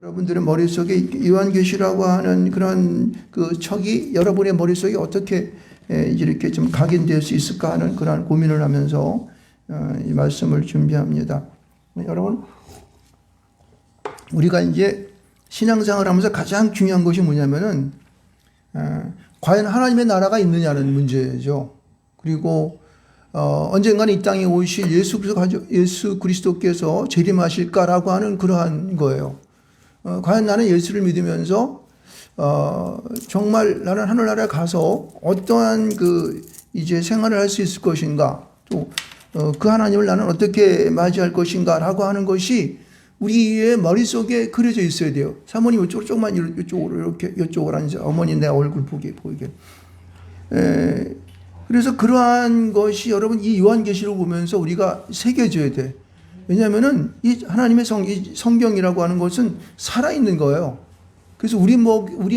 여러분들의 머릿속에 요한계시라고 하는 그런 그 척이 여러분의 머릿속에 어떻게 이렇게 좀 각인될 수 있을까 하는 그런 고민을 하면서 이 말씀을 준비합니다. 여러분, 우리가 이제 신앙생활을 하면서 가장 중요한 것이 뭐냐면은 과연 하나님의 나라가 있느냐는 문제죠. 그리고 언젠가는 이 땅에 오실 예수 그리스도께서 재림하실까라고 하는 그러한 거예요. 과연 나는 예수를 믿으면서 정말 나는 하늘나라에 가서 어떠한 그 이제 생활을 할 수 있을 것인가, 또 그 하나님을 나는 어떻게 맞이할 것인가라고 하는 것이 우리의 머릿속에 그려져 있어야 돼요. 사모님 이쪽으로 조금만 이쪽으로 이렇게 이쪽으로 앉아, 어머니 내 얼굴 보이게. 그래서 그러한 것이 여러분 이 요한계시를 보면서 우리가 새겨져야 돼. 왜냐하면은 이 하나님의 이 성경이라고 하는 것은 살아있는 거예요. 그래서 우리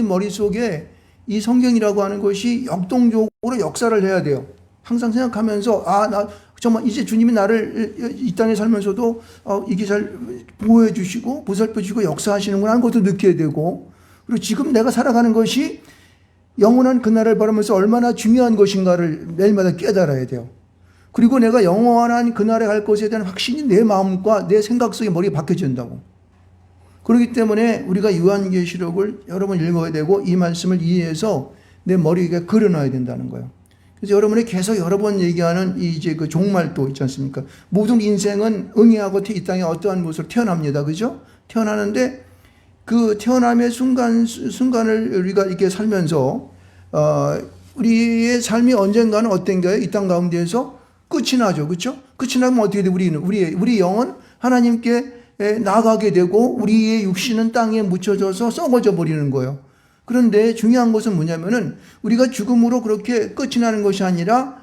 머릿속에 이 성경이라고 하는 것이 역동적으로 역사를 해야 돼요. 항상 생각하면서 나 정말 이제 주님이 나를 이 땅에 살면서도 이게 잘 보호해 주시고 보살펴 주시고 역사하시는구나 하는 것도 느껴야 되고, 그리고 지금 내가 살아가는 것이 영원한 그날을 바라면서 얼마나 중요한 것인가를 매일마다 깨달아야 돼요. 그리고 내가 영원한 그날에 갈 것에 대한 확신이 내 마음과 내 생각 속에 머리에 박혀진다고. 그렇기 때문에 우리가 요한계시록을 여러 번 읽어야 되고 이 말씀을 이해해서 내 머리에 그려놔야 된다는 거예요. 그래서 여러분이 계속 여러 번 얘기하는 이제 그 종말도 있지 않습니까? 모든 인생은 응애하고 이 땅에 어떠한 모습으로 태어납니다. 그죠? 태어나는데 그 태어남의 순간을 우리가 이렇게 살면서 우리의 삶이 언젠가는 어떤가요? 이 땅 가운데에서 끝이 나죠. 그렇죠? 끝이 나면 어떻게 돼? 우리 영은 하나님께 나가게 되고 우리의 육신은 땅에 묻혀져서 썩어져 버리는 거예요. 그런데 중요한 것은 뭐냐면은 우리가 죽음으로 그렇게 끝이 나는 것이 아니라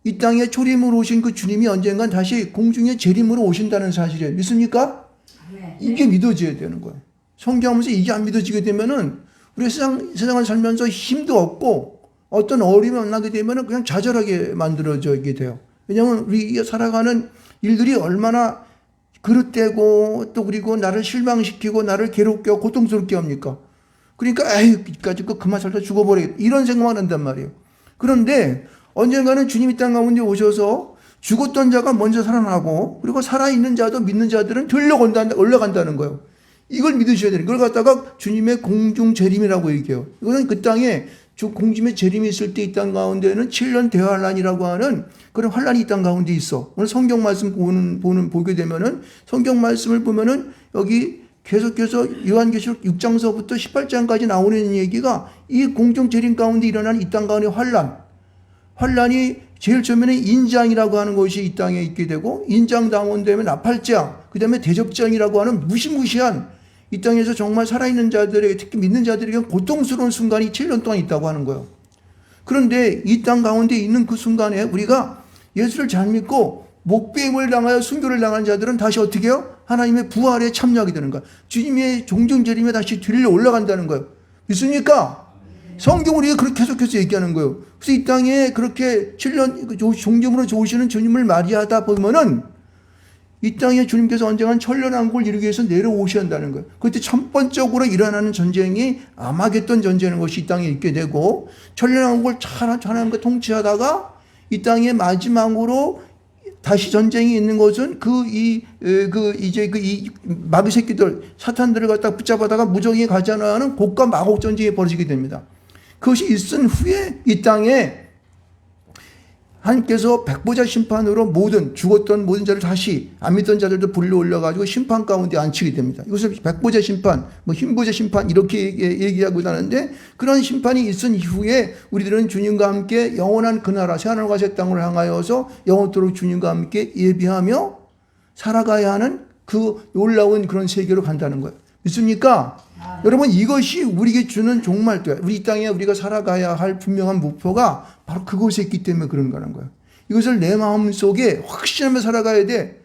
이 땅에 초림으로 오신 그 주님이 언젠간 다시 공중에 재림으로 오신다는 사실이에요. 믿습니까? 네. 이게 믿어져야 되는 거예요. 성경하면서 이게 안 믿어지게 되면은 우리가 세상을 살면서 힘도 없고 어떤 어려움이 만나게 되면은 그냥 좌절하게 만들어지게 돼요. 왜냐하면 우리가 살아가는 일들이 얼마나 그릇되고 또 그리고 나를 실망시키고 나를 괴롭게 하고 고통스럽게 합니까? 그러니까 이까짓 거 그만 살다 죽어버리겠다 이런 생각만 한단 말이에요. 그런데 언젠가는 주님이 땅 가운데 오셔서 죽었던 자가 먼저 살아나고 그리고 살아있는 자도 믿는 자들은 올라간다는 거예요. 이걸 믿으셔야 돼요. 그걸 갖다가 주님의 공중 재림이라고 얘기해요. 이거는 그 땅에 공중의 재림이 있을 때 이 땅 가운데는 7년 대환란이라고 하는 그런 환란이 이 땅 가운데 있어. 오늘 성경 말씀 보게 되면은 성경 말씀을 보면은 여기 계속해서 요한계시록 6장서부터 18장까지 나오는 얘기가 이 공중 재림 가운데 일어난 이 땅 가운데 환란이 제일 처음에는 인장이라고 하는 것이 이 땅에 있게 되고 인장 다음 되면 나팔장, 그 다음에 대접장이라고 하는 무시무시한 이 땅에서 정말 살아있는 자들에게 특히 믿는 자들에게 고통스러운 순간이 7년 동안 있다고 하는 거예요. 그런데 이 땅 가운데 있는 그 순간에 우리가 예수를 잘 믿고 목배임을 당하여 순교를 당한 자들은 다시 어떻게 해요? 하나님의 부활에 참여하게 되는 거예요. 주님의 종중재림에 다시 들려 올라간다는 거예요. 믿습니까? 성경 우리가 그렇게 계속해서 얘기하는 거예요. 그래서 이 땅에 그렇게 7년 종점으로 좋으시는 주님을 맞이하다 보면은 이 땅에 주님께서 언젠가 천년왕국을 이루기 위해서 내려오셔야 한다는 거예요. 그때 첫 번째로 일어나는 전쟁이 아마겟돈 전쟁이라는 것이 이 땅에 있게 되고 천년왕국을 하나님과 통치하다가 이 땅에 마지막으로 다시 전쟁이 있는 것은 이 마귀 새끼들 사탄들을 갖다 붙잡아다가 무정에 가잖아 하는 곡과 마곡 전쟁이 벌어지게 됩니다. 그것이 있은 후에 이 땅에 하나님께서 백보자 심판으로 죽었던 모든 자를 다시 안 믿던 자들도 불러 올려가지고 심판 가운데 앉히게 됩니다. 이것을 백보자 심판, 흰보자 심판 이렇게 얘기하고 다는데 그런 심판이 있은 이후에 우리들은 주님과 함께 영원한 그 나라 새하늘과 새 땅을 향하여서 영원토록 주님과 함께 예비하며 살아가야 하는 그 놀라운 그런 세계로 간다는 거예요. 믿습니까? 여러분 이것이 우리에게 주는 종말도야. 우리 땅에 우리가 살아가야 할 분명한 목표가 바로 그곳에 있기 때문에 그런 거라는 거예요. 이것을 내 마음속에 확신하며 살아가야 돼.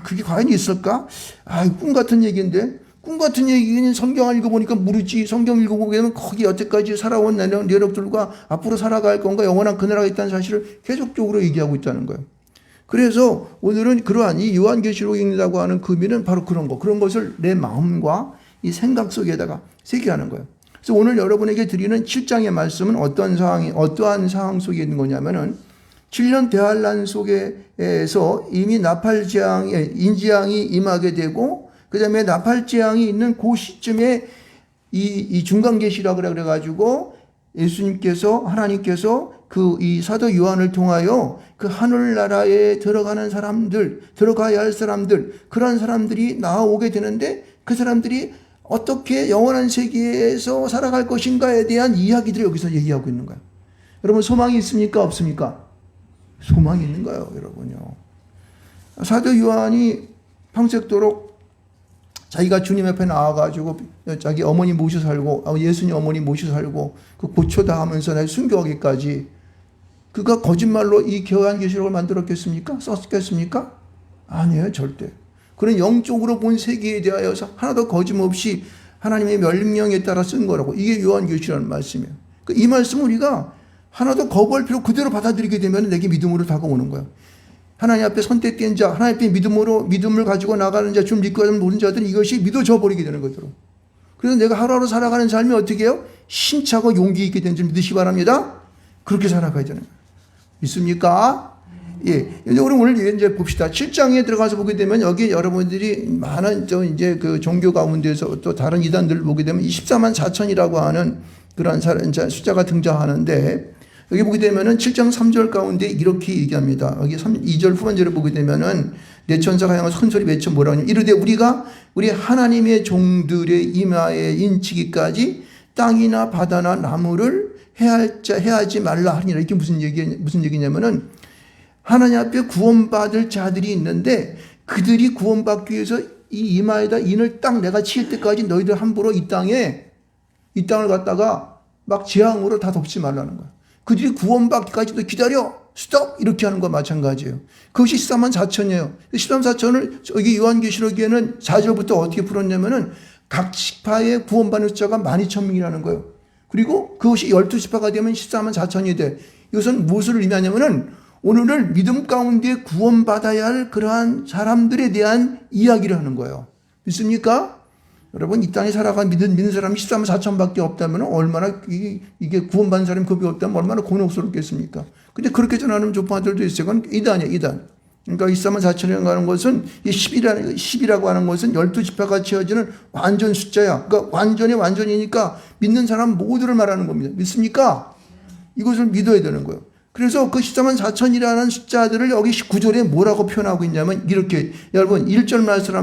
그게 과연 있을까? 꿈 같은 얘기인데. 꿈 같은 얘기는 성경을 읽어보니까 모르지. 성경 읽어보게 되면 거기 여태까지 살아온 내력들과 앞으로 살아갈 건가 영원한 그 나라가 있다는 사실을 계속적으로 얘기하고 있다는 거예요. 그래서 오늘은 그러한 이 요한계시록이라고 하는 의미는 바로 그런 것을 내 마음과 이 생각 속에다가 새겨하는 거예요. 그래서 오늘 여러분에게 드리는 7장의 말씀은 어떠한 상황 속에 있는 거냐면은 7년 대환란 속에서 이미 인지양이 임하게 되고, 그 다음에 나팔재앙이 있는 그 시점에 이 중간계시라 그래가지고 하나님께서 이 사도 요한을 통하여 그 하늘나라에 들어가는 사람들, 들어가야 할 사람들, 그런 사람들이 나오게 되는데, 그 사람들이 어떻게 영원한 세계에서 살아갈 것인가에 대한 이야기들을 여기서 얘기하고 있는 거예요. 여러분, 소망이 있습니까? 없습니까? 소망이 있는 거예요, 여러분요. 사도 요한이 평생도록 자기가 주님 앞에 나와가지고 자기 어머니 모셔 살고, 예수님 어머니 모셔 살고, 그 고초다 하면서 날 순교하기까지, 그가 거짓말로 이 요한계시록을 만들었겠습니까? 썼겠습니까? 아니에요, 절대. 그런 영적으로 본 세계에 대하여서 하나도 거짓없이 하나님의 명령에 따라 쓴 거라고. 이게 요한계시라는 말씀이에요. 이 말씀을 우리가 하나도 거부할 필요, 그대로 받아들이게 되면 내게 믿음으로 다가오는 거예요. 하나님 앞에 선택된 자, 하나님 앞에 믿음을 가지고 나가는 자, 좀 믿고 모르는 자들은 이것이 믿어져 버리게 되는 거더라고요. 그래서 내가 하루하루 살아가는 삶이 어떻게 해요? 힘차고 용기 있게 된 줄 믿으시기 바랍니다. 그렇게 살아가야 되는 거예요. 믿습니까? 예. 우리 오늘 이제 봅시다. 7장에 들어가서 보게 되면 여기 여러분들이 많은 이제 그 종교 가운데서 또 다른 이단들을 보게 되면 24만 4천이라고 하는 그런 숫자가 등장하는데, 여기 보게 되면은 7장 3절 가운데 이렇게 얘기합니다. 여기 2절 후반절을 보게 되면은 내 천사가 향하여 큰 소리 외쳐 뭐라고 하냐면, 이르되 우리가 우리 하나님의 종들의 이마에 인치기까지 땅이나 바다나 나무를 해하지 말라 하니라. 이게 무슨 얘기냐면은, 하나님 앞에 구원받을 자들이 있는데 그들이 구원받기 위해서 이 이마에다 인을 딱 내가 칠 때까지 너희들 함부로 이 땅을 갖다가 막 재앙으로 다 덮지 말라는 거야. 그들이 구원받기까지도 기다려. 스톱! 이렇게 하는 거와 마찬가지예요. 그것이 14만 4천이에요. 14만 4천을 여기 요한계시록에는 4절부터 어떻게 풀었냐면은 각 지파의 구원받는 숫자가 12,000명이라는 거예요. 그리고 그것이 12지파가 되면 14만 4천이 돼. 이것은 무엇을 의미하냐면은 오늘을 믿음 가운데 구원받아야 할 그러한 사람들에 대한 이야기를 하는 거예요. 믿습니까? 여러분, 이 땅에 살아가 믿는 사람이 14만 4천밖에 없다면 얼마나 이게 구원받는 사람이 겁이 없다면 얼마나 곤혹스럽겠습니까? 근데 그렇게 전하는 조파들도 있어요. 그건 이단이에요, 이단. 그러니까 24만 4천이라고 하는 것은 10이라고 하는 것은 12지파가 채워지는 완전 숫자야. 그러니까 완전이니까 믿는 사람 모두를 말하는 겁니다. 믿습니까? 이것을 믿어야 되는 거예요. 그래서 그 14만 4천이라는 숫자들을 여기 9절에 뭐라고 표현하고 있냐면 이렇게, 여러분 1절 말씀을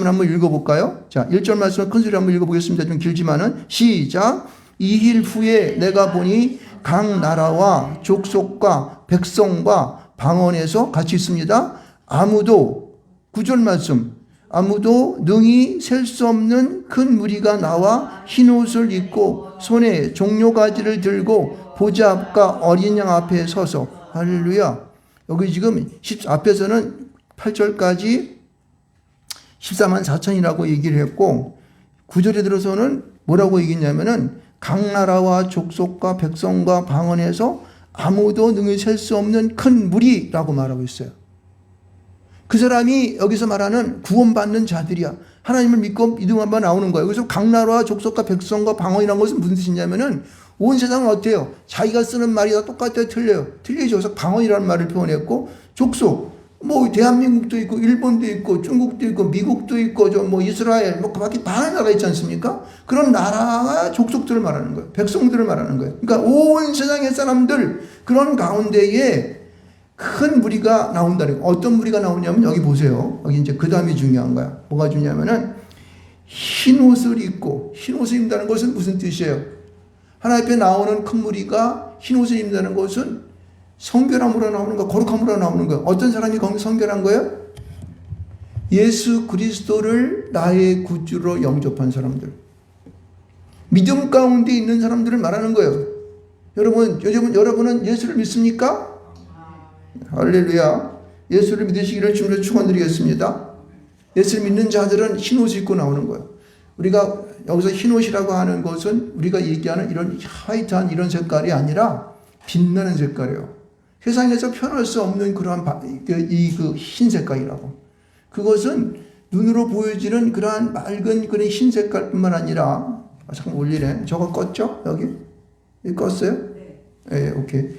한번 읽어볼까요? 자, 1절 말씀을 큰 소리로 한번 읽어보겠습니다. 좀 길지만은 시작. 이힐 후에 내가 보니 각 나라와 족속과 백성과 방언에서 같이 있습니다. 아무도, 9절 말씀, 아무도 능히 셀 수 없는 큰 무리가 나와 흰옷을 입고 손에 종려가지를 들고 보좌 앞과 어린 양 앞에 서서, 할렐루야. 여기 지금 앞에서는 8절까지 14만 4천이라고 얘기를 했고 9절에 들어서는 뭐라고 얘기했냐면은 각 나라와 족속과 백성과 방언에서 아무도 능히 셀 수 없는 큰 무리라고 말하고 있어요. 그 사람이 여기서 말하는 구원받는 자들이야. 하나님을 믿고 믿음만 나오는 거예요. 그래서 각 나라와 족속과 백성과 방언이라는 것은 무슨 뜻이냐면은 온 세상은 어때요? 자기가 쓰는 말이 다 똑같아요? 틀려요? 틀리죠. 그래서 방언이라는 말을 표현했고, 족속, 뭐 대한민국도 있고 일본도 있고 중국도 있고 미국도 있고 뭐 이스라엘 뭐 그밖에 많은 나라가 있지 않습니까? 그런 나라와 족속들을 말하는 거예요. 백성들을 말하는 거예요. 그러니까 온 세상의 사람들, 그런 가운데에 큰 무리가 나온다는 거예요. 어떤 무리가 나오냐면 여기 보세요. 여기 이제 그 다음이 중요한 거야. 뭐가 중요하면은 흰 옷을 입고, 흰 옷을 입는다는 것은 무슨 뜻이에요? 하나님 앞에 나오는 큰 무리가 흰 옷을 입는다는 것은 성결함으로 나오는 거, 거룩함으로 나오는 거예요. 어떤 사람이 거기 성결한 거예요? 예수 그리스도를 나의 구주로 영접한 사람들, 믿음 가운데 있는 사람들을 말하는 거예요. 여러분은 예수를 믿습니까? 할렐루야. 예수를 믿으시기를 주님으로 축원드리겠습니다. 예수를 믿는 자들은 흰 옷을 입고 나오는 거예요. 우리가 여기서 흰 옷이라고 하는 것은 우리가 얘기하는 이런 화이트한 이런 색깔이 아니라 빛나는 색깔이에요. 세상에서 표현할 수 없는 그러한 흰 색깔이라고. 그것은 눈으로 보여지는 그러한 맑은 그런 흰 색깔뿐만 아니라, 잠깐 올리네. 저거 껐죠? 여기 껐어요? 네, 오케이.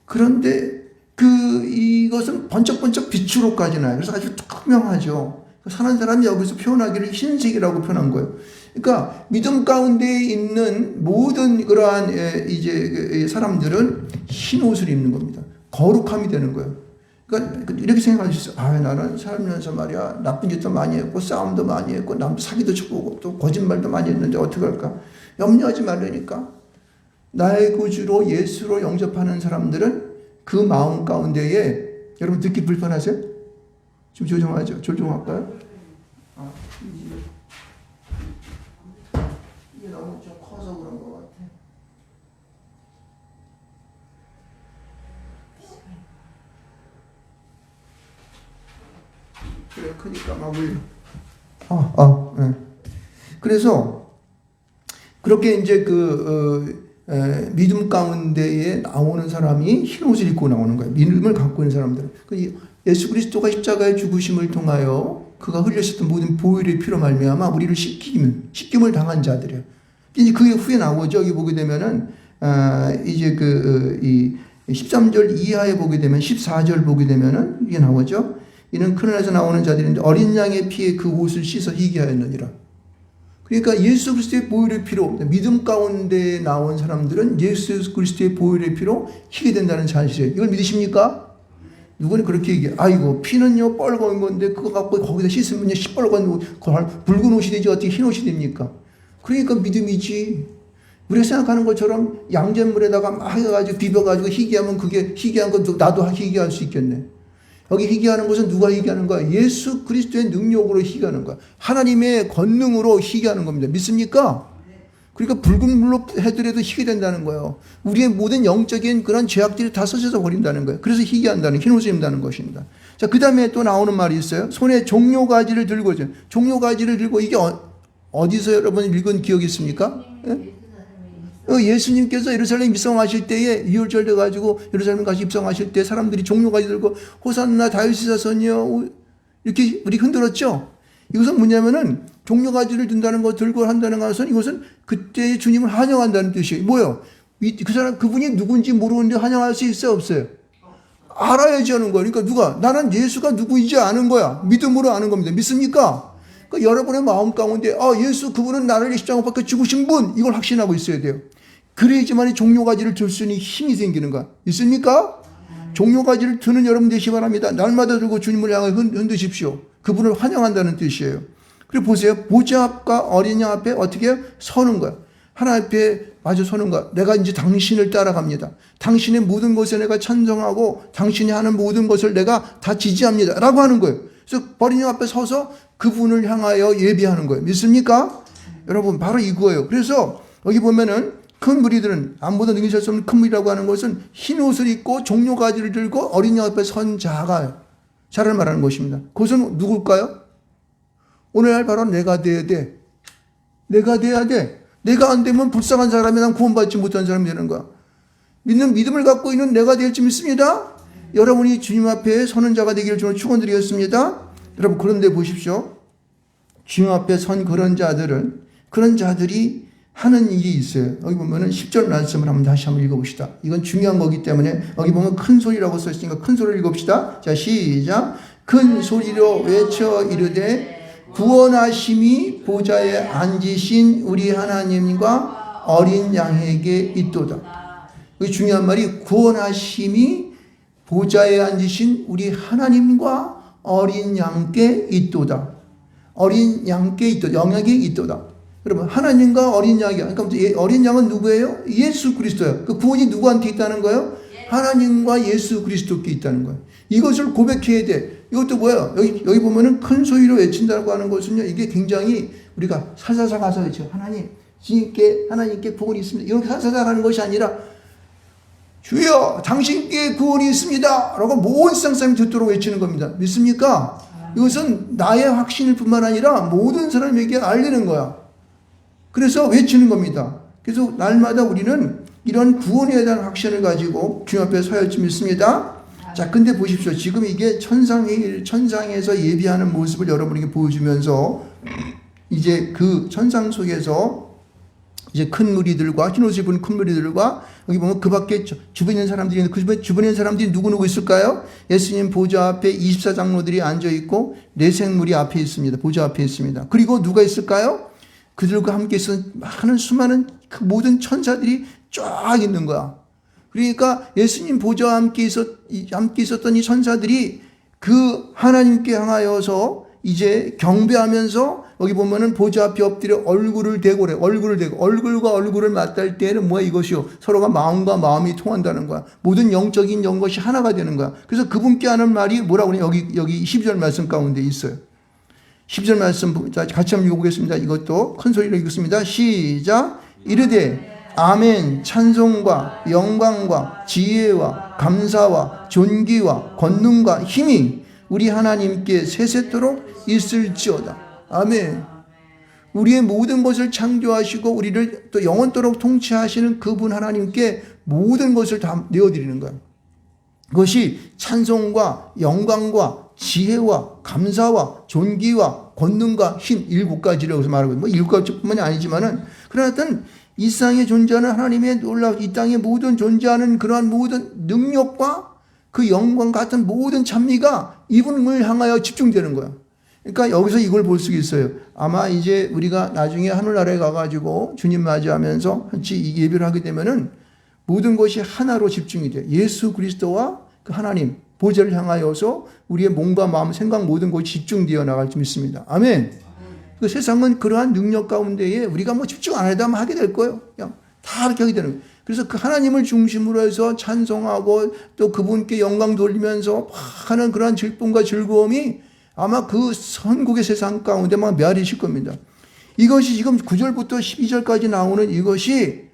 그런데 이것은 번쩍번쩍 빛으로까지 나요. 그래서 아주 투명하죠. 사는 사람이 여기서 표현하기를 흰색이라고 표현한 거예요. 그러니까 믿음 가운데 있는 모든 그러한 이제 사람들은 흰 옷을 입는 겁니다. 거룩함이 되는 거예요. 그러니까 이렇게 생각할 수 있어요. 아, 나는 살면서 말이야 나쁜 짓도 많이 했고 싸움도 많이 했고 남 사기도 쳐보고 또 거짓말도 많이 했는데 어떻게 할까? 염려하지 말라니까. 나의 구주로 예수로 영접하는 사람들은 그 마음 가운데에, 여러분 듣기 불편하세요? 좀 조정하죠. 조정할까요? 이게 너무 좀 커서 그런 것 같아. 그래, 크니까 막 울려. 네. 그래서 그렇게 이제 믿음 가운데에 나오는 사람이 흰 옷을 입고 나오는 거예요. 믿음을 갖고 있는 사람들은. 예수 그리스도가 십자가의 죽으심을 통하여 그가 흘렸었던 모든 보혈의 피로 말미암아 우리를 씻김을 당한 자들이에요. 이제 그게 후에 나오죠. 여기 보게 되면은 이제 이 13절 이하에 보게 되면 14절 보게 되면은 이게 나오죠. 이는 크론에서 나오는 자들인데 어린 양의 피에 그 옷을 씻어 희게 하였느니라. 그러니까 예수 그리스도의 보혈의 피로, 믿음 가운데 나온 사람들은 예수 그리스도의 보혈의 피로 희게 된다는 사실이에요. 이걸 믿으십니까? 누구는 그렇게 얘기해. 아이고, 피는요, 뻘건 건데, 그거 갖고 거기다 씻으면 시뻘건, 붉은 옷이 되지, 어떻게 흰 옷이 됩니까? 그러니까 믿음이지. 우리가 생각하는 것처럼 양잿물에다가 막 해가지고 비벼가지고 희귀하면 그게 희귀한 건 나도 희귀할 수 있겠네. 여기 희귀하는 것은 누가 희귀하는 거야? 예수 그리스도의 능력으로 희귀하는 거야. 하나님의 권능으로 희귀하는 겁니다. 믿습니까? 그러니까 붉은 물로 해더라도 희귀된다는 거예요. 우리의 모든 영적인 그런 죄악들이 다 써져서 버린다는 거예요. 그래서 희귀한다는, 흰 옷을 입는다는 것입니다. 자, 그 다음에 또 나오는 말이 있어요. 손에 종려가지를 들고, 종려가지를 들고, 이게 어디서 여러분 읽은 기억이 있습니까? 예? 예수님께서 예루살렘 입성하실 때에 2월절 돼가지고 예루살렘 가서 입성하실 때 사람들이 종려가지 들고 호산나 다윗의 자손이여 이렇게 우리 흔들었죠. 이것은 뭐냐면은 종려가지를 든다는 거 들고 한다는 것은 이것은 그때의 주님을 환영한다는 뜻이에요. 뭐요? 그 사람 그분이 누군지 모르는데 환영할 수 있어요, 없어요? 알아야지 하는 거예요. 그러니까 누가 나는 예수가 누구인지 아는 거야. 믿음으로 아는 겁니다. 믿습니까? 그러니까 여러분의 마음 가운데 예수 그분은 나를 십자가 밖에 죽으신 분 이걸 확신하고 있어야 돼요. 그래야지만 종려가지를 들 수 있는 힘이 생기는 거야. 있습니까? 종려가지를 드는 여러분 되시기 바랍니다. 날마다 들고 주님을 향해 흔드십시오. 그분을 환영한다는 뜻이에요. 그리고 보세요. 보좌 앞과 어린 양 앞에 어떻게 해요? 서는 거야. 하나님 앞에 마주 서는 거야. 내가 이제 당신을 따라갑니다. 당신의 모든 것에 내가 찬성하고 당신이 하는 모든 것을 내가 다 지지합니다. 라고 하는 거예요. 그래서 어린 양 앞에 서서 그분을 향하여 예비하는 거예요. 믿습니까? 여러분 바로 이거예요. 그래서 여기 보면은 큰 무리들은 아무도 능히실 수 없는 큰 무리라고 하는 것은 흰 옷을 입고 종려가지를 들고 어린 양 앞에 선 자를 말하는 것입니다. 그것은 누굴까요? 오늘날 바로 내가 돼야 돼. 내가 돼야 돼. 내가 안 되면 불쌍한 사람이 난 구원받지 못한 사람이 되는 거야. 믿음을 갖고 있는 내가 될지 믿습니다. 여러분이 주님 앞에 서는 자가 되기를 저는 축원드리겠습니다. 여러분 그런데 보십시오. 주님 앞에 선 그런 자들이 하는 일이 있어요. 여기 보면은 10절 말씀을 다시 한번 읽어봅시다. 이건 중요한 거기 때문에 여기 보면 큰 소리라고 써있으니까 큰 소리를 읽어봅시다. 자, 시작. 큰 소리로 외쳐 이르되 구원하심이 보좌에 앉으신 우리 하나님과 어린 양에게 있도다. 여기 중요한 말이 구원하심이 보좌에 앉으신 우리 하나님과 어린 양께 있도다. 어린 양께 있도다. 영향에 있도다. 여러분 하나님과 어린 양이야. 그러니까 어린 양은 누구예요? 예수 그리스도예요. 그 구원이 누구한테 있다는 거예요? 하나님과 예수 그리스도께 있다는 거예요. 이것을 고백해야 돼. 이것도 뭐예요? 여기 보면은 큰 소리로 외친다고 하는 것은요. 이게 굉장히 우리가 살살살 가서 외쳐. 하나님께 구원이 있습니다. 이렇게 살살살 하는 것이 아니라 주여 당신께 구원이 있습니다. 라고 온 세상 사람이 듣도록 외치는 겁니다. 믿습니까? 이것은 나의 확신일 뿐만 아니라 모든 사람에게 알리는 거야. 그래서 외치는 겁니다. 그래서 날마다 우리는 이런 구원에 대한 확신을 가지고 주님 앞에 서야지 믿습니다. 자, 근데 보십시오. 지금 이게 천상에서 예비하는 모습을 여러분에게 보여주면서 이제 그 천상 속에서 이제 큰 무리들과 흰 옷을 입은 큰 무리들과 여기 보면 그 밖에 주변에 있는 사람들이 있는데 그 주변에 있는 사람들이 누구 있을까요? 예수님 보좌 앞에 24장로들이 앉아 있고 네 생물이 앞에 있습니다. 보좌 앞에 있습니다. 그리고 누가 있을까요? 그들과 함께 하는 수많은 그 모든 천사들이 쫙 있는 거야. 그러니까 예수님 보좌와 함께 있었던 이 천사들이 그 하나님께 향하여서 이제 경배하면서 여기 보면은 보좌 앞에 엎드려 얼굴을 대고 그래. 얼굴과 얼굴을 맞닿을 때에는 뭐야 이것이요. 서로가 마음과 마음이 통한다는 거야. 모든 영적인 것이 하나가 되는 거야. 그래서 그분께 하는 말이 뭐라고 그래요? 여기 12절 말씀 가운데 있어요. 12절 말씀 같이 한번 읽어보겠습니다. 이것도 큰 소리로 읽겠습니다. 시작. 이르되 아멘. 찬송과 영광과 지혜와 감사와 존귀와 권능과 힘이 우리 하나님께 세세토록 있을지어다. 아멘. 우리의 모든 것을 창조하시고 우리를 또 영원토록 통치하시는 그분 하나님께 모든 것을 다 내어드리는 거예요. 그것이 찬송과 영광과 지혜와 감사와 존귀와 권능과 힘 7가지라고 말하고 뭐 7가지뿐만이 아니지만은 그러나 하여튼 이 땅에 존재하는 하나님의 놀라운 이 땅에 모든 존재하는 그러한 모든 능력과 그 영광 같은 모든 찬미가 이분을 향하여 집중되는 거야. 그러니까 여기서 이걸 볼 수 있어요. 아마 이제 우리가 나중에 하늘나라에 가가지고 주님 맞이하면서 같이 예배를 하게 되면은 모든 것이 하나로 집중이 돼. 예수 그리스도와 그 하나님 보좌를 향하여서 우리의 몸과 마음, 생각 모든 것이 집중되어 나갈 줄 믿습니다. 아멘. 그 세상은 그러한 능력 가운데에 우리가 뭐 집중 안 해도 하게 될 거예요. 그냥 다 이렇게 하게 되는 거예요. 그래서 그 하나님을 중심으로 해서 찬송하고 또 그분께 영광 돌리면서 하는 그러한 기쁨과 즐거움이 아마 그 선국의 세상 가운데 막 메아리실 겁니다. 이것이 지금 9절부터 12절까지 나오는 이것이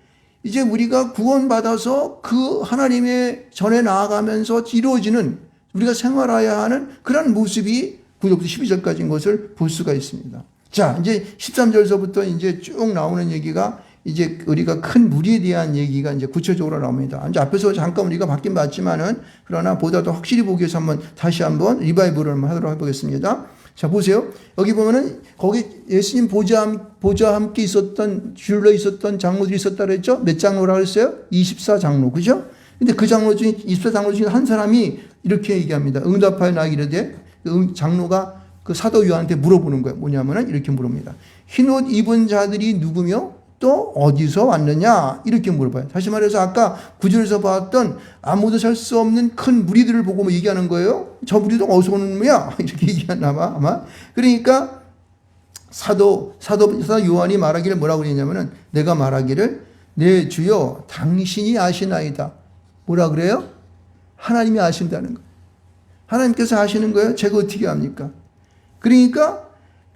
이제 우리가 구원받아서 그 하나님의 전에 나아가면서 이루어지는 우리가 생활해야 하는 그런 모습이 9절부터 12절까지인 것을 볼 수가 있습니다. 자, 이제 13절서부터 이제 쭉 나오는 얘기가 이제 우리가 큰 무리에 대한 얘기가 이제 구체적으로 나옵니다. 이제 앞에서 잠깐 우리가 받긴 봤지만은 그러나 보다 더 확실히 보기 위해서 다시 한번 리바이브를 하도록 해보겠습니다. 자, 보세요. 여기 보면은 거기 예수님 보좌와 함께 줄러 있었던 장로들이 있었다 그랬죠? 몇 장로라고 했어요? 24장로. 그죠? 근데 그 장로 중에 24장로 중에 한 사람이 이렇게 얘기합니다. 응답하여 나기르되 장로가 그 사도 요한한테 물어보는 거예요. 뭐냐면은 이렇게 물어봅니다. 흰옷 입은 자들이 누구며 또 어디서 왔느냐? 이렇게 물어봐요. 다시 말해서 아까 9절에서 봤던 아무도 살 수 없는 큰 무리들을 보고 뭐 얘기하는 거예요. 저 무리도 어디서 오는 거야? 이렇게 얘기하나 봐, 아마. 그러니까 사도 요한이 말하기를 뭐라고 그랬냐면은 내가 말하기를 내 주여 당신이 아시나이다. 뭐라 그래요? 하나님이 아신다는 거예요. 하나님께서 아시는 거예요. 제가 어떻게 합니까? 그러니까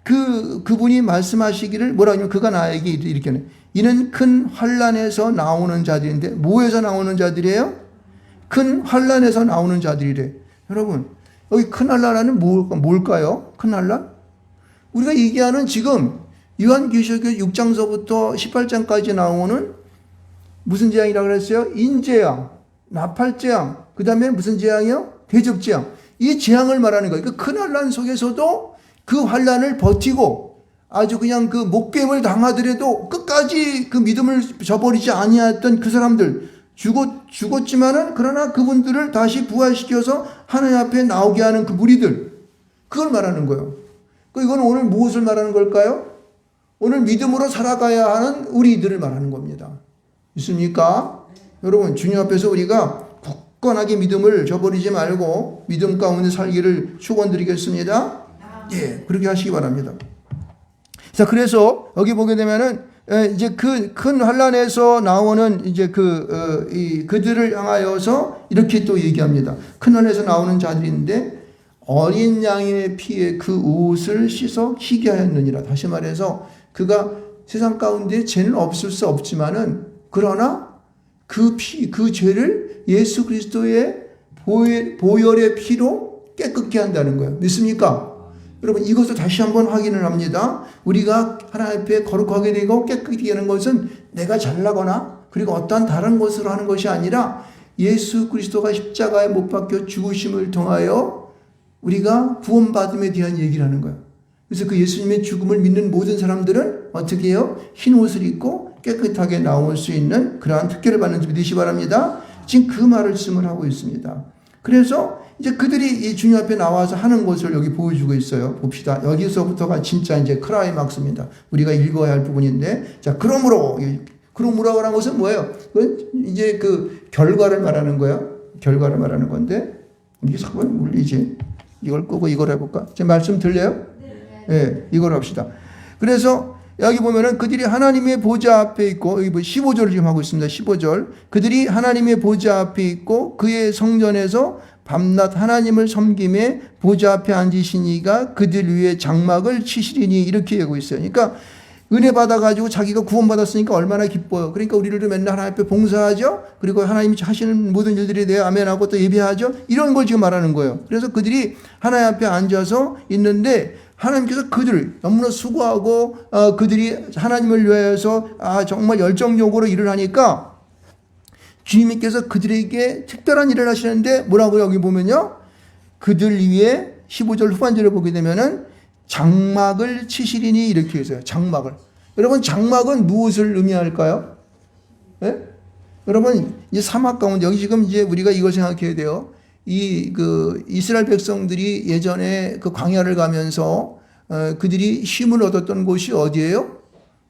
그분이 말씀하시기를 뭐라 하냐면 그가 나에게 이렇게 하네. 이는 큰 환란에서 나오는 자들인데 뭐에서 나오는 자들이에요? 큰 환란에서 나오는 자들이래. 여러분 여기 큰 환란은 뭘까요? 큰 환란? 우리가 얘기하는 지금 요한계시록 6장서부터 18장까지 나오는 무슨 재앙이라고 그랬어요? 인재앙, 나팔재앙, 그 다음에 무슨 재앙이요? 대접재앙. 이 재앙을 말하는 거예요. 그 큰 환란 속에서도 그 환란을 버티고 아주 그냥 그 목뱀을 당하더라도 끝까지 그 믿음을 저버리지 아니했던 그 사람들 죽었지만은 그러나 그분들을 다시 부활시켜서 하나님 앞에 나오게 하는 그 무리들 그걸 말하는 거예요. 이건 오늘 무엇을 말하는 걸까요? 오늘 믿음으로 살아가야 하는 우리들을 말하는 겁니다. 있습니까? 여러분 주님 앞에서 우리가 굳건하게 믿음을 저버리지 말고 믿음 가운데 살기를 축원드리겠습니다. 예, 그렇게 하시기 바랍니다. 자, 그래서 여기 보게 되면은 이제 그 큰 환란에서 나오는 이제 그들을 향하여서 이렇게 또 얘기합니다. 큰 환란에서 나오는 자들인데 어린 양의 피에 그 옷을 씻어 희게 하였느니라. 다시 말해서 그가 세상 가운데 죄는 없을 수 없지만은 그러나 그 죄를 예수 그리스도의 보혈의 피로 깨끗게 한다는 거예요. 믿습니까? 여러분 이것을 다시 한번 확인을 합니다. 우리가 하나님 앞에 거룩하게 되고 깨끗게 되는 것은 내가 잘나거나 그리고 어떠한 다른 것으로 하는 것이 아니라 예수 그리스도가 십자가에 못 박혀 죽으심을 통하여 우리가 구원받음에 대한 얘기를 하는 거예요. 그래서 그 예수님의 죽음을 믿는 모든 사람들은 어떻게 해요? 흰 옷을 입고 깨끗하게 나올 수 있는 그러한 특권을 받는지 믿으시 바랍니다. 지금 그 말씀을 하고 있습니다. 그래서 이제 그들이 이 주님 앞에 나와서 하는 것을 여기 보여주고 있어요. 봅시다. 여기서부터가 진짜 이제 클라이막스입니다. 우리가 읽어야 할 부분인데, 자, 그러므로라는 것은 뭐예요? 그건 이제 그 결과를 말하는 거예요. 결과를 말하는 건데, 이게 자꾸 물리지. 이걸 끄고 이걸 해볼까? 제 말씀 들려요? 네, 이걸 합시다. 그래서 여기 보면은 그들이 하나님의 보좌 앞에 있고, 여기 15절을 지금 하고 있습니다. 15절. 그들이 하나님의 보좌 앞에 있고 그의 성전에서 밤낮 하나님을 섬김에 보좌 앞에 앉으시니가 그들 위에 장막을 치시리니, 이렇게 하고 있어요. 그러니까 은혜 받아가지고 자기가 구원받았으니까 얼마나 기뻐요. 그러니까 우리를 맨날 하나님 앞에 봉사하죠. 그리고 하나님이 하시는 모든 일들에 대해 아멘하고 또 예배하죠. 이런 걸 지금 말하는 거예요. 그래서 그들이 하나님 앞에 앉아서 있는데 하나님께서 그들을 너무나 수고하고 그들이 하나님을 위하여서 정말 열정적으로 일을 하니까 주님께서 그들에게 특별한 일을 하시는데 뭐라고 여기 보면요. 그들 위에 15절 후반절을 보게 되면은 장막을 치시리니, 이렇게 해서요. 장막을. 여러분, 장막은 무엇을 의미할까요? 네? 여러분, 이제 사막 가운데, 여기 지금 이제 우리가 이걸 생각해야 돼요. 이스라엘 백성들이 예전에 그 광야를 가면서 그들이 쉼을 얻었던 곳이 어디예요?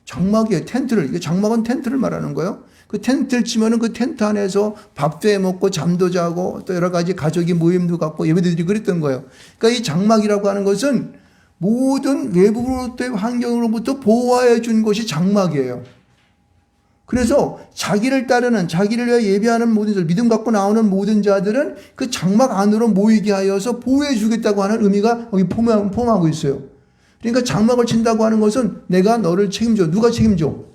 장막이에요. 텐트를. 장막은 텐트를 말하는 거예요. 그 텐트를 치면은 그 텐트 안에서 밥도 해 먹고 잠도 자고 또 여러 가지 가족이 모임도 갖고 예배드리고 그랬던 거예요. 그러니까 이 장막이라고 하는 것은 모든 외부로부터의 환경으로부터 보호해 준 것이 장막이에요. 그래서 자기를 따르는, 자기를 위해 예배하는 모든 자들, 믿음 갖고 나오는 모든 자들은 그 장막 안으로 모이게 하여서 보호해 주겠다고 하는 의미가 여기 포함하고 있어요. 그러니까 장막을 친다고 하는 것은 내가 너를 책임져. 누가 책임져?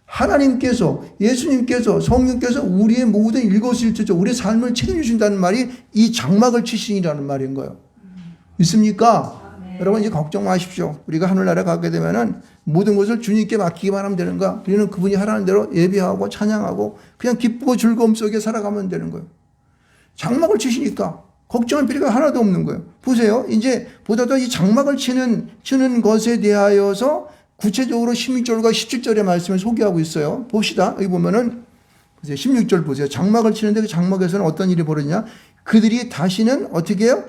하나님께서, 예수님께서, 성령께서 우리의 모든 일거수일투족, 우리의 삶을 책임주신다는 말이 이 장막을 치시니라는 말인 거예요. 있습니까? 여러분, 이제 걱정 마십시오. 우리가 하늘나라에 가게 되면은 모든 것을 주님께 맡기기만 하면 되는 거야. 우리는 그분이 하라는 대로 예배하고 찬양하고 그냥 기쁘고 즐거움 속에 살아가면 되는 거예요. 장막을 치시니까 걱정할 필요가 하나도 없는 거예요. 보세요. 이제 보다도 이 장막을 치는 것에 대하여서 구체적으로 16절과 17절의 말씀을 소개하고 있어요. 봅시다. 여기 보면은 16절 보세요. 장막을 치는데 그 장막에서는 어떤 일이 벌어지냐? 그들이 다시는 어떻게 해요?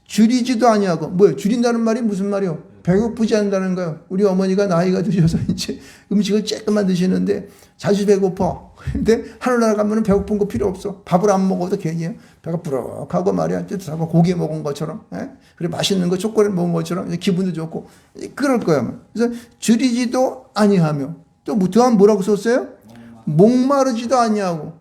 줄이지도 아니하고. 뭐예요? 줄인다는 말이 무슨 말이요? 배고프지 않는다는 거예요. 우리 어머니가 나이가 드셔서 이제 음식을 조금만 드시는데 자주 배고파. 근데 하늘나라 가면은 배고픈 거 필요 없어. 밥을 안 먹어도 괜히 배가 부럭하고 말이야. 뜨뜻하고 고기 먹은 것처럼. 그리고 맛있는 거 초콜릿 먹은 것처럼 기분도 좋고. 그럴 거야. 그래서 줄이지도 아니하며. 또 또한 뭐라고 썼어요? 목마르지도 아니하고.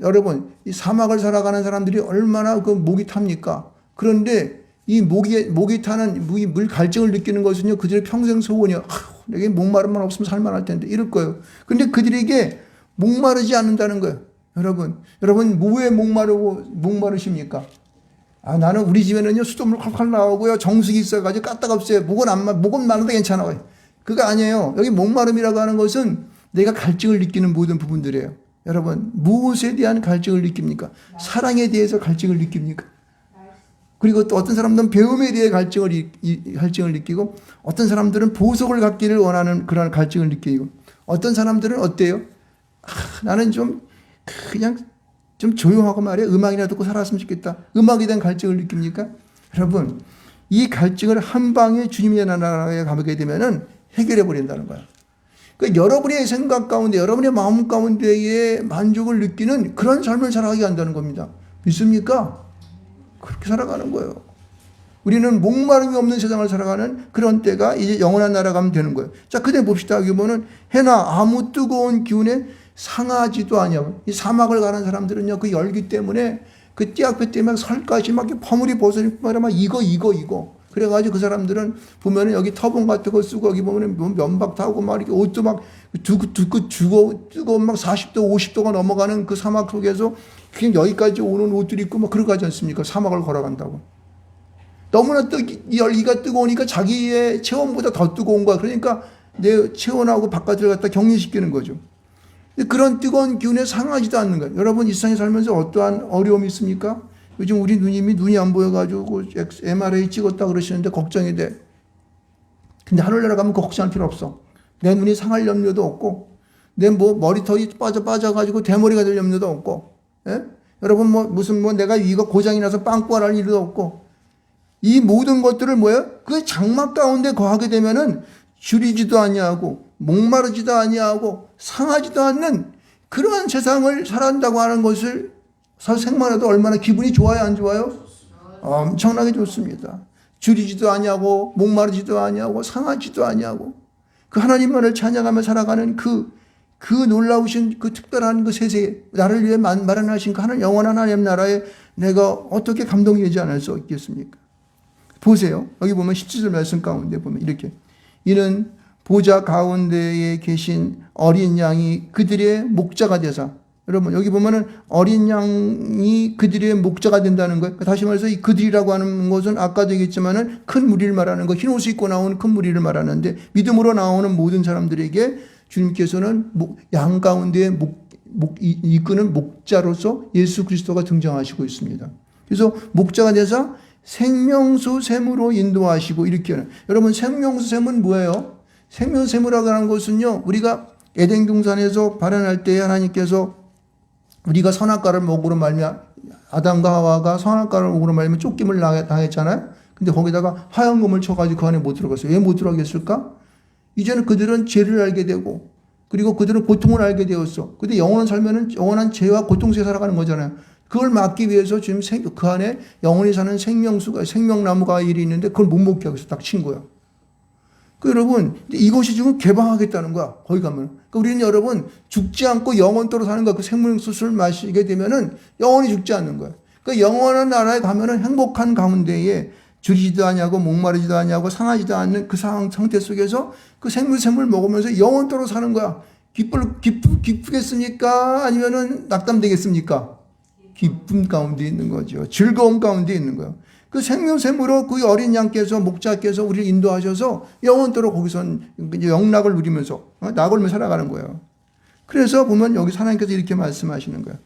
여러분, 이 사막을 살아가는 사람들이 얼마나 그 목이 탑니까? 그런데 이 목이 타는 물 갈증을 느끼는 것은요, 그들의 평생 소원이요. 내게 목마름만 없으면 살만할 텐데 이럴 거예요. 근데 그들에게 목마르지 않는다는 거예요. 여러분 뭐에 목마르십니까? 나는 우리 집에는요 수돗물 콸콸 나오고요 정수기 있어가지고 까딱없어요. 목은 마른데 괜찮아요. 그거 아니에요. 여기 목마름이라고 하는 것은 내가 갈증을 느끼는 모든 부분들이에요. 여러분, 무엇에 대한 갈증을 느낍니까? 사랑에 대해서 갈증을 느낍니까? 그리고 또 어떤 사람들은 배움에 대해 갈증을 느끼고, 어떤 사람들은 보석을 갖기를 원하는 그런 갈증을 느끼고, 어떤 사람들은 어때요? 나는 그냥 좀 조용하고 말이야. 음악이나 듣고 살았으면 좋겠다. 음악에 대한 갈증을 느낍니까? 여러분, 이 갈증을 한 방에 주님의 나라에 가게 되면은 해결해 버린다는 거야. 그러니까 여러분의 생각 가운데, 여러분의 마음 가운데에 만족을 느끼는 그런 삶을 살아가게 한다는 겁니다. 믿습니까? 그렇게 살아가는 거예요. 우리는 목마름이 없는 세상을 살아가는 그런 때가 이제 영원한 나라 가면 되는 거예요. 자, 그대 봅시다. 여기 보면 해나 아무 뜨거운 기운에 상하지도 아니하고, 이 사막을 가는 사람들은요, 그 열기 때문에 그 띠아크 때문에 설까지 막 버무리 벗어지고 막 이거. 그래가지고 그 사람들은 보면은 여기 터봉 같은 거 쓰고 여기 보면은 면박 타고 막 이렇게 옷도 막 뜨거워 막 40도, 50도가 넘어가는 그 사막 속에서 그냥 여기까지 오는 옷들이 있고 막 그러고 가지 않습니까? 사막을 걸어간다고. 너무나 열기가 뜨거우니까 자기의 체온보다 더 뜨거운 거야. 그러니까 내 체온하고 바깥을 갖다 격리시키는 거죠. 그런 뜨거운 기운에 상하지도 않는 거예요. 여러분 이 세상에 살면서 어떠한 어려움이 있습니까? 요즘 우리 누님이 눈이 안 보여가지고 MRI 찍었다 그러시는데 걱정이 돼. 근데 하늘나라 가면 걱정할 필요 없어. 내 눈이 상할 염려도 없고, 내 뭐 머리털이 빠져가지고 대머리가 될 염려도 없고, 예? 여러분 무슨 내가 위가 고장이 나서 빵꾸가 날 일도 없고, 이 모든 것들을 그 장막 가운데 거하게 되면은 줄이지도 아니하고, 목마르지도 아니하고, 상하지도 않는 그러한 세상을 살아간다고 하는 것을 생각해도 얼마나 기분이 좋아요, 안 좋아요? 엄청나게 좋습니다. 줄이지도 아니하고, 목마르지도 아니하고, 상하지도 아니하고, 그 하나님만을 찬양하며 살아가는 그 놀라우신 그 특별한 그 세세, 나를 위해 마련하신 그 영원한 하나님 나라에 내가 어떻게 감동이 되지 않을 수 있겠습니까? 보세요. 여기 보면 17절 말씀 가운데 보면 이렇게. 이는 보좌 가운데에 계신 어린 양이 그들의 목자가 되사. 여러분 여기 보면은 어린 양이 그들의 목자가 된다는 거예요. 다시 말해서 이 그들이라고 하는 것은 아까도 얘기했지만은 큰 무리를 말하는 거, 흰 옷을 입고 나오는 큰 무리를 말하는데 믿음으로 나오는 모든 사람들에게 주님께서는 양 가운데 이끄는 목자로서 예수 그리스도가 등장하시고 있습니다. 그래서 목자가 돼서 생명수 샘으로 인도하시고 이렇게 하는. 여러분 생명수 샘은 뭐예요? 생명수 샘이라고 하는 것은요, 우리가 에덴 동산에서 발현할 때 하나님께서 우리가 선악과를 먹으로 말미암아 아담과 하와가 선악과를 먹으로 말미암아 쫓김을 당했잖아요. 근데 거기다가 화형금을 쳐가지고 그 안에 못 들어갔어요. 왜 못 들어가겠을까? 이제는 그들은 죄를 알게 되고, 그리고 그들은 고통을 알게 되었어. 근데 영원한 살면은 영원한 죄와 고통 속에 살아가는 거잖아요. 그걸 막기 위해서 지금 그 안에 영원히 사는 생명나무가 일이 있는데 그걸 못 먹게 하고 딱 친 거야. 여러분, 이것이 지금 개방하겠다는 거야. 거기 가면. 우리는 여러분, 죽지 않고 영원토록 사는 거야. 그 생명수술 마시게 되면은 영원히 죽지 않는 거야. 영원한 나라에 가면은 행복한 가운데에 줄이지도 아니하고, 목마르지도 아니하고, 상하지도 않는 그 상태 속에서 그 생물샘을 먹으면서 영원토록 사는 거야. 기쁘겠습니까? 아니면은 낙담되겠습니까? 기쁨 가운데 있는 거죠. 즐거움 가운데 있는 거예요. 그 생명샘으로 그 어린 양께서, 목자께서 우리를 인도하셔서 영원토록 거기선 영락을 누리면서, 낙을 살아가는 거예요. 그래서 보면 여기 하나님께서 이렇게 말씀하시는 거예요.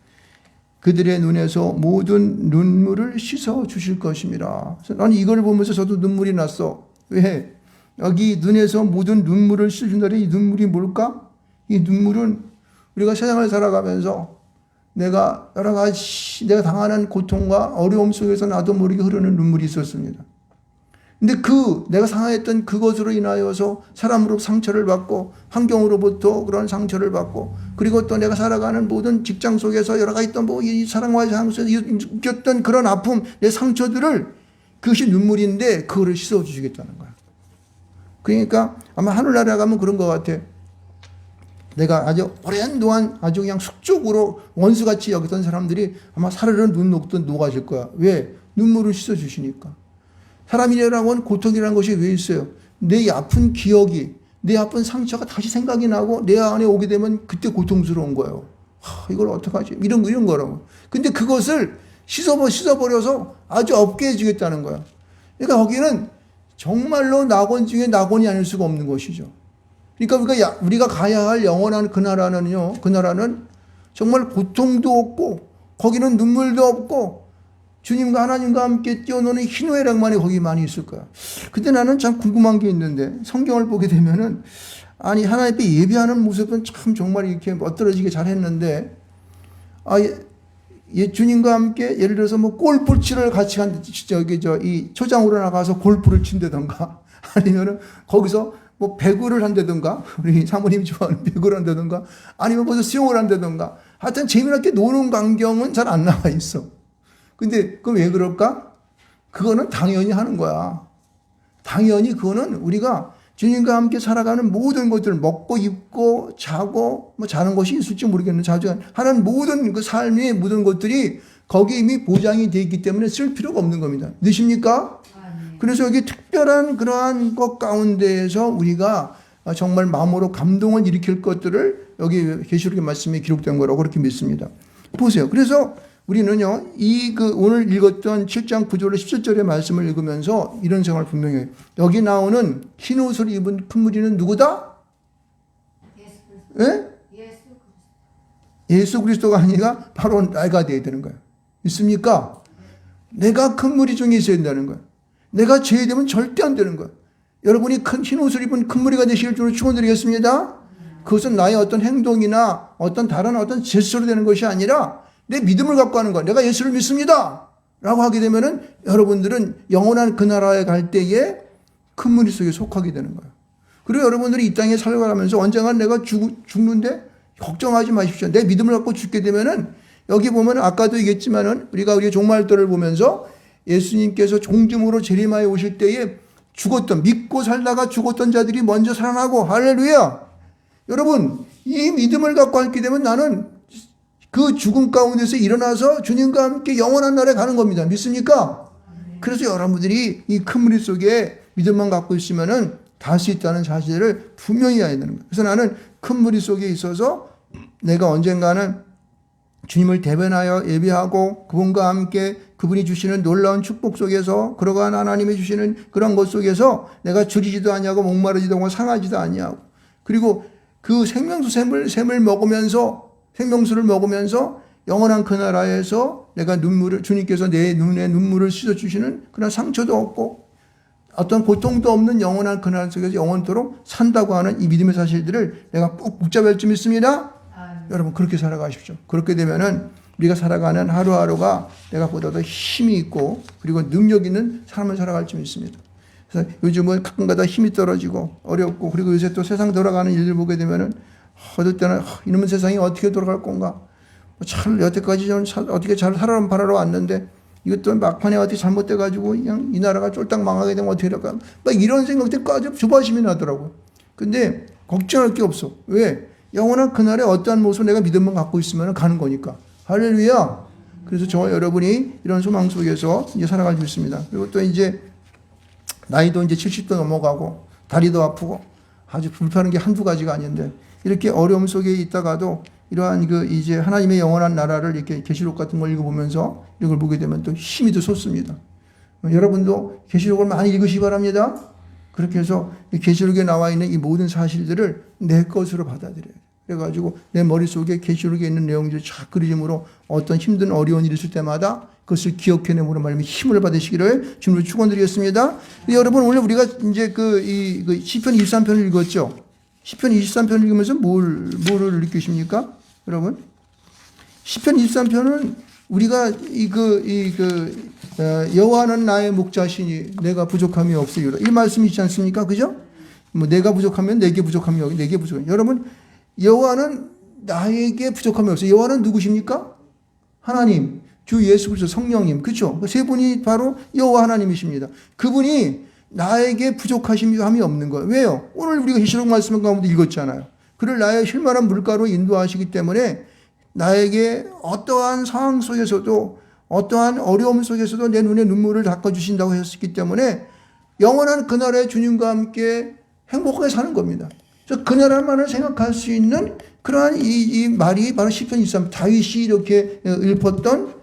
그들의 눈에서 모든 눈물을 씻어 주실 것입니다. 난 이걸 보면서 저도 눈물이 났어. 왜? 여기 눈에서 모든 눈물을 씻어준다는 이 눈물이 뭘까? 이 눈물은 우리가 세상을 살아가면서 내가 여러 가지 내가 당하는 고통과 어려움 속에서 나도 모르게 흐르는 눈물이 있었습니다. 근데 내가 상하였던 그것으로 인하여서 사람으로 상처를 받고 환경으로부터 그런 상처를 받고 그리고 또 내가 살아가는 모든 직장 속에서 여러 가지 있던 이 사랑과의 상처에서 느꼈던 그런 아픔, 내 상처들을 그것이 눈물인데 그거를 씻어주시겠다는 거야. 그러니까 아마 하늘나라 가면 그런 것 같아. 내가 아주 오랜 동안 아주 그냥 숙적으로 원수같이 여기던 사람들이 아마 사르르 눈 녹듯 녹아질 거야. 왜? 눈물을 씻어주시니까. 사람이라는 건 고통이라는 것이 왜 있어요? 내 아픈 기억이, 내 아픈 상처가 다시 생각이 나고 내 안에 오게 되면 그때 고통스러운 거예요. 이걸 어떡하지? 이런 거라고. 근데 그것을 씻어버려서 아주 없게 해주겠다는 거야. 그러니까 거기는 정말로 낙원 중에 낙원이 아닐 수가 없는 것이죠. 그러니까 우리가 가야 할 영원한 그 나라는 정말 고통도 없고, 거기는 눈물도 없고, 주님과 하나님과 함께 뛰어노는 희노애락만이 거기 많이 있을 거야. 근데 나는 참 궁금한 게 있는데, 성경을 보게 되면은, 아니, 하나님 앞에 예배하는 모습은 참 정말 이렇게 멋들어지게 잘 했는데, 주님과 함께 예를 들어서 골프 치러 같이 이 초장으로 나가서 골프를 친다던가, 아니면은 거기서 배구를 한다든가, 우리 사모님이 좋아하는 배구를 한다든가, 아니면 무슨 수영을 한다든가, 하여튼 재미나게 노는 광경은 잘 안 나와 있어. 근데 그건 왜 그럴까? 그거는 당연히 하는 거야. 당연히 그거는 우리가 주님과 함께 살아가는 모든 것들, 먹고 입고 자고 자는 것이 있을지 모르겠는데 자주 하는 모든 그 삶의 모든 것들이 거기에 이미 보장이 되어 있기 때문에 쓸 필요가 없는 겁니다. 믿으십니까? 그래서 여기 특별한 그러한 것 가운데에서 우리가 정말 마음으로 감동을 일으킬 것들을 여기 계시록의 말씀에 기록된 거라고 그렇게 믿습니다. 보세요. 그래서 우리는요, 오늘 읽었던 7장 9절로 17절의 말씀을 읽으면서 이런 생각을 분명히 해요. 여기 나오는 흰 옷을 입은 큰 무리는 누구다? 예? 예수 그리스도가 아니라 바로 내가 돼야 되는 거예요. 있습니까? 내가 큰 무리 중에 있어야 된다는 거예요. 내가 제외되면 절대 안 되는 거예요. 여러분이 큰 흰 옷을 입은 큰 무리가 되실 줄을 축원드리겠습니다. 그것은 나의 어떤 행동이나 어떤 다른 어떤 제스처로 되는 것이 아니라 내 믿음을 갖고 하는 거예요. 내가 예수를 믿습니다 라고 하게 되면은 여러분들은 영원한 그 나라에 갈 때에 큰 무리 속에 속하게 되는 거예요. 그리고 여러분들이 이 땅에 살아가면서 언젠간 내가 죽는데 걱정하지 마십시오. 내 믿음을 갖고 죽게 되면은 여기 보면 아까도 얘기했지만은 우리가 종말들을 보면서 예수님께서 종중으로 재림하여 오실 때에 믿고 살다가 죽었던 자들이 먼저 살아나고, 할렐루야! 여러분, 이 믿음을 갖고 있게 되면 나는 그 죽음 가운데서 일어나서 주님과 함께 영원한 나라에 가는 겁니다. 믿습니까? 그래서 여러분들이 이 큰 무리 속에 믿음만 갖고 있으면은 갈 수 있다는 사실을 분명히 해야 되는 거예요. 그래서 나는 큰 무리 속에 있어서 내가 언젠가는 주님을 대변하여 예배하고 그분과 함께 그분이 주시는 놀라운 축복 속에서 그러한 하나님이 주시는 그런 것 속에서 내가 줄이지도 아니하고 목마르지도 않고 상하지도 아니하고, 그리고 그 생명수를 먹으면서 영원한 그 나라에서 내가 주님께서 내 눈에 눈물을 씻어주시는 그런 상처도 없고 어떤 고통도 없는 영원한 그 나라 속에서 영원토록 산다고 하는 이 믿음의 사실들을 내가 꼭 붙잡을 줄 믿습니다. 여러분, 그렇게 살아가십시오. 그렇게 되면은 우리가 살아가는 하루하루가 내가 보다 더 힘이 있고 그리고 능력 있는 삶을 살아갈 줄 믿습니다. 그래서 요즘은 가끔가다 힘이 떨어지고 어렵고, 그리고 요새 또 세상 돌아가는 일들 보게 되면은 어떨 때는 이놈의 세상이 어떻게 돌아갈 건가, 여태까지 어떻게 잘 살아라 왔는데 이것도 막판에 어떻게 잘못돼가지고 그냥 이 나라가 쫄딱 망하게 되면 어떻게 될까, 막 이런 생각들까지 조바심이 나더라고요. 근데 걱정할 게 없어. 왜? 영원한 그날에 어떠한 모습을 내가 믿음만 갖고 있으면 가는 거니까. 할렐루야. 그래서 저와 여러분이 이런 소망 속에서 이제 살아갈 수 있습니다. 그리고 또 이제 나이도 이제 70도 넘어가고 다리도 아프고 아주 불편한 게 한두 가지가 아닌데, 이렇게 어려움 속에 있다가도 이러한 이제 하나님의 영원한 나라를 이렇게 계시록 같은 걸 읽어보면서 이걸 보게 되면 또 힘이 더 솟습니다. 여러분도 계시록을 많이 읽으시기 바랍니다. 그렇게 해서 계시록에 나와 있는 이 모든 사실들을 내 것으로 받아들여요. 그래가지고 내 머릿속에 계시록에 있는 내용들을 쫙 그리므로 어떤 힘든 어려운 일이 있을 때마다 그것을 기억해내므로 말하면 힘을 받으시기를 주님으로 축원드리겠습니다. 여러분, 오늘 우리가 이제 시편 23편을 읽었죠. 시편 23편을 읽으면서 뭐를 느끼십니까? 여러분, 시편 23편은 우리가 여호와는 나의 목자시니 내가 부족함이 없으리로다, 이 말씀이 있지 않습니까? 그죠? 내가 부족하면 내게 부족함이 없고 내게 부족함이. 여러분, 여호와는 나에게 부족함이 없어요. 여호와는 누구십니까? 하나님, 주 예수 그리스도, 성령님, 그렇죠? 세 분이 바로 여호와 하나님이십니다. 그분이 나에게 부족하심이 없는 거예요. 왜요? 오늘 우리가 계시록 말씀 가운데 읽었잖아요. 그를 나의 쉴만한 물가로 인도하시기 때문에 나에게 어떠한 상황 속에서도 어떠한 어려움 속에서도 내 눈에 눈물을 닦아주신다고 했었기 때문에 영원한 그날에 주님과 함께 행복하게 사는 겁니다. 그래서 그날만을 생각할 수 있는 그러한 이 말이 바로 시편 23편, 다윗이 이렇게 읊었던,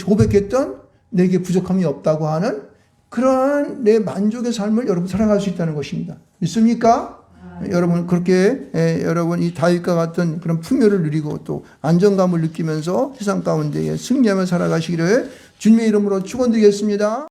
고백했던 내게 부족함이 없다고 하는 그러한 내 만족의 삶을 여러분 살아갈 수 있다는 것입니다. 믿습니까? 여러분, 그렇게 여러분 이 다윗과 같은 그런 풍요를 누리고 또 안정감을 느끼면서 세상 가운데에 승리하며 살아가시기를 주님의 이름으로 축원드리겠습니다.